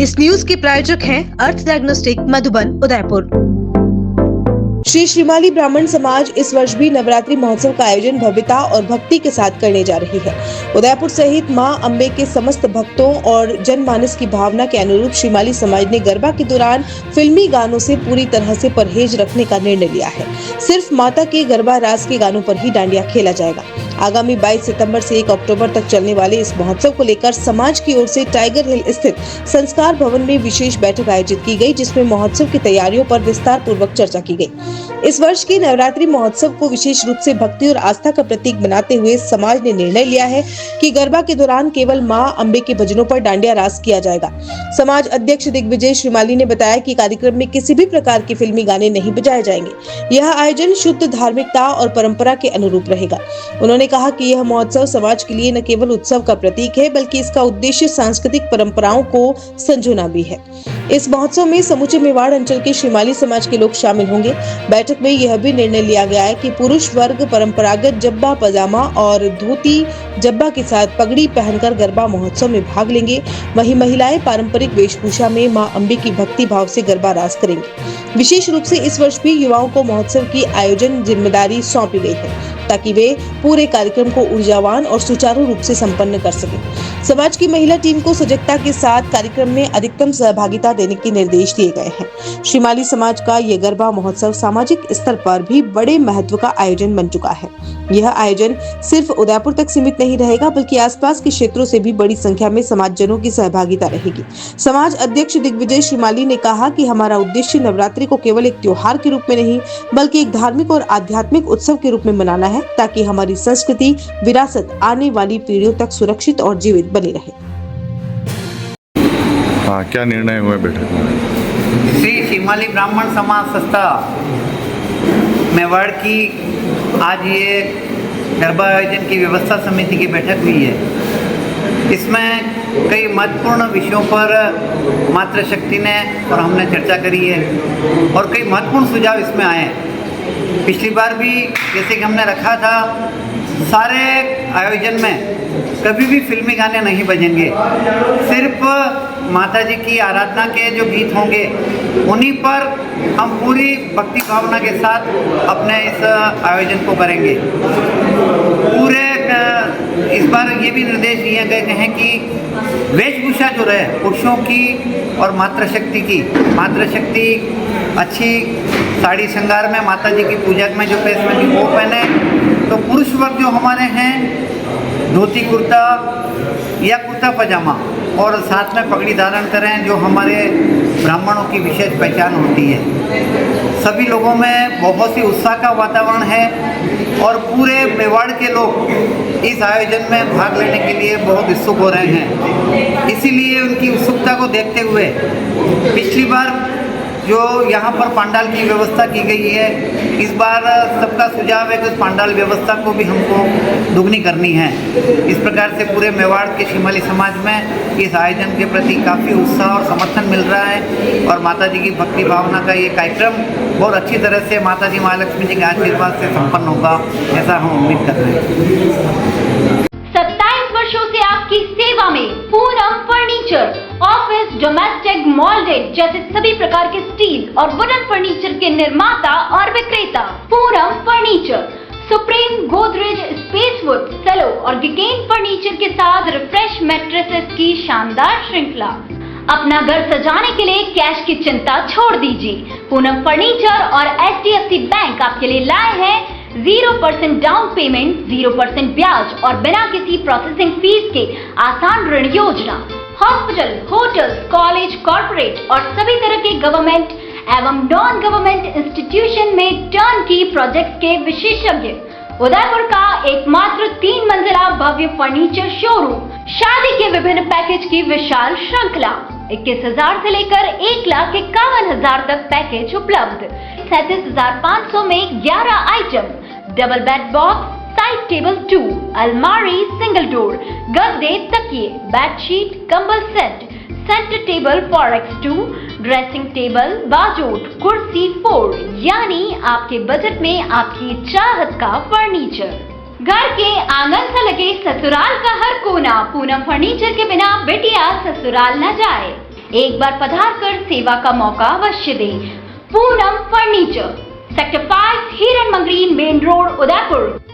इस न्यूज के प्रायोजक हैं अर्थ डायग्नोस्टिक मधुबन उदयपुर। श्री श्रीमाली ब्राह्मण समाज इस वर्ष भी नवरात्रि महोत्सव का आयोजन भव्यता और भक्ति के साथ करने जा रही है। उदयपुर सहित मां अम्बे के समस्त भक्तों और जनमानस की भावना के अनुरूप श्रीमाली समाज ने गरबा के दौरान फिल्मी गानों से पूरी तरह से परहेज रखने का निर्णय लिया है। सिर्फ माता के गरबा रास के गानों पर ही डांडिया खेला जाएगा। आगामी 22 सितंबर से 1 अक्टूबर तक चलने वाले इस महोत्सव को लेकर समाज की ओर से टाइगर हिल स्थित संस्कार भवन में विशेष बैठक आयोजित की गई, जिसमें महोत्सव की तैयारियों पर विस्तार पूर्वक चर्चा की गई। इस वर्ष के नवरात्रि महोत्सव को विशेष रूप से भक्ति और आस्था का प्रतीक बनाते हुए समाज ने निर्णय लिया है कि गरबा के दौरान केवल मां अम्बे के भजनों पर डांडिया रास किया जाएगा। समाज अध्यक्ष दिग्विजय श्रीमाली ने बताया कि कार्यक्रम में किसी भी प्रकार के फिल्मी गाने नहीं बजाए जाएंगे। यह आयोजन शुद्ध धार्मिकता और परंपरा के अनुरूप रहेगा। उन्होंने कहा कि यह महोत्सव समाज के लिए न केवल उत्सव का प्रतीक है, बल्कि इसका उद्देश्य सांस्कृतिक परंपराओं को संजोना भी है। इस महोत्सव में समूचे मेवाड़ अंचल के श्रीमाली समाज के लोग शामिल होंगे। बैठक में यह भी निर्णय लिया गया है कि पुरुष वर्ग परंपरागत जब्बा पजामा और धोती जब्बा के साथ पगड़ी पहनकर गरबा महोत्सव में भाग लेंगे। वहीं महिलाएं पारंपरिक वेशभूषा में मां अम्बे की भक्ति भाव से गरबा रास करेंगी। विशेष रूप से इस वर्ष भी युवाओं को महोत्सव की आयोजन जिम्मेदारी सौंपी गई है, ताकि वे पूरे कार्यक्रम को ऊर्जावान और सुचारू रूप से संपन्न कर सकें। समाज की महिला टीम को सजगता के साथ कार्यक्रम में अधिकतम सहभागिता देने के निर्देश दिए गए हैं। श्रीमाली समाज का ये गरबा महोत्सव सामाजिक स्तर पर भी बड़े महत्व का आयोजन बन चुका है। यह आयोजन सिर्फ उदयपुर तक सीमित नहीं रहेगा, बल्कि आसपास के क्षेत्रों से भी बड़ी संख्या में समाजजनों की सहभागिता रहेगी। समाज अध्यक्ष दिग्विजय श्रीमाली ने कहा कि हमारा उद्देश्य नवरात्रि को केवल एक त्योहार के रूप में नहीं, बल्कि एक धार्मिक और आध्यात्मिक उत्सव के रूप में मनाना है, ताकि हमारी संस्कृति विरासत आने वाली पीढ़ियों तक सुरक्षित और जीवित बनी रहे। क्या निर्णय हुए बैठक में? श्री श्रीमाली ब्राह्मण समाज संस्था मेवाड़ की आज ये गरबा आयोजन की व्यवस्था समिति की बैठक हुई है। इसमें कई महत्वपूर्ण विषयों पर मातृशक्ति ने और हमने चर्चा करी है और कई महत्वपूर्ण सुझाव इसमें आए हैं। पिछली बार भी जैसे कि हमने रखा था, सारे आयोजन में कभी भी फिल्मी गाने नहीं बजेंगे, सिर्फ माता जी की आराधना के जो गीत होंगे उन्हीं पर हम पूरी भक्ति भावना के साथ अपने इस आयोजन को करेंगे। पूरे इस बार ये भी निर्देश दिए गए हैं कि वेशभूषा जो रहे पुरुषों की और मातृशक्ति अच्छी साड़ी श्रृंगार में माता जी की पूजा में जो पेश में वो पहने, तो पुरुष वर्ग जो हमारे हैं धोती कुर्ता या कुर्ता पजामा और साथ में पगड़ी धारण करें, जो हमारे ब्राह्मणों की विशेष पहचान होती है। सभी लोगों में बहुत ही उत्साह का वातावरण है और पूरे मेवाड़ के लोग इस आयोजन में भाग लेने के लिए बहुत इच्छुक हो रहे हैं। इसीलिए उनकी उत्सुकता को देखते हुए पिछली बार जो यहाँ पर पंडाल की व्यवस्था की गई है, इस बार सबका सुझाव है कि उस पंडाल व्यवस्था को भी हमको दुगनी करनी है। इस प्रकार से पूरे मेवाड़ के श्रीमाली समाज में इस आयोजन के प्रति काफ़ी उत्साह और समर्थन मिल रहा है और माता जी की भक्ति भावना का ये कार्यक्रम बहुत अच्छी तरह से माता जी महालक्ष्मी जी के आशीर्वाद से संपन्न होगा, ऐसा हम उम्मीद कर रहे हैं। 27 वर्षों से आपकी सेवा में पूनम फर्नीचर, ऑफिस, डोमेस्टिक, मॉल्डेड जैसे सभी प्रकार के स्टील और वुडन फर्नीचर के निर्माता और विक्रेता। Poonam furniture Supreme, Godrej, Spacewood, Cello और गिगेन फर्नीचर के साथ रिफ्रेश मैट्रेसेस की शानदार श्रृंखला। अपना घर सजाने के लिए कैश की चिंता छोड़ दीजिए। पूनम फर्नीचर और HDFC बैंक आपके लिए लाए हैं 0% डाउन पेमेंट, 0% ब्याज और बिना किसी प्रोसेसिंग फीस के आसान ऋण योजना। हॉस्पिटल, होटल्स, कॉलेज, कॉर्पोरेट और सभी तरह के गवर्नमेंट एवं नॉन गवर्नमेंट इंस्टीट्यूशन में टर्न की प्रोजेक्ट के विशेषज्ञ। उदयपुर का एकमात्र 3 मंजिला भव्य फर्नीचर शोरूम। शादी के विभिन्न पैकेज की विशाल श्रृंखला। 21,000 से लेकर 1,51,000 तक पैकेज उपलब्ध। 37,500 में 11 item, double bed box, side table 2, अलमारी, सिंगल डोर, गद्दे, तकिए, बेडशीट, कंबल set, centre table 4x2, dressing table, बाजोट, कुर्सी 4, यानी आपके बजट में आपकी चाहत का फर्नीचर। घर के आंगन से लगे ससुराल का हर कोना। पूनम फर्नीचर के बिना बिटिया ससुराल न जाए। एक बार पधार कर सेवा का मौका अवश्य दें। पूनम फर्नीचर, सेक्टर 5, हिरन मंगरी, मेन रोड, उदयपुर।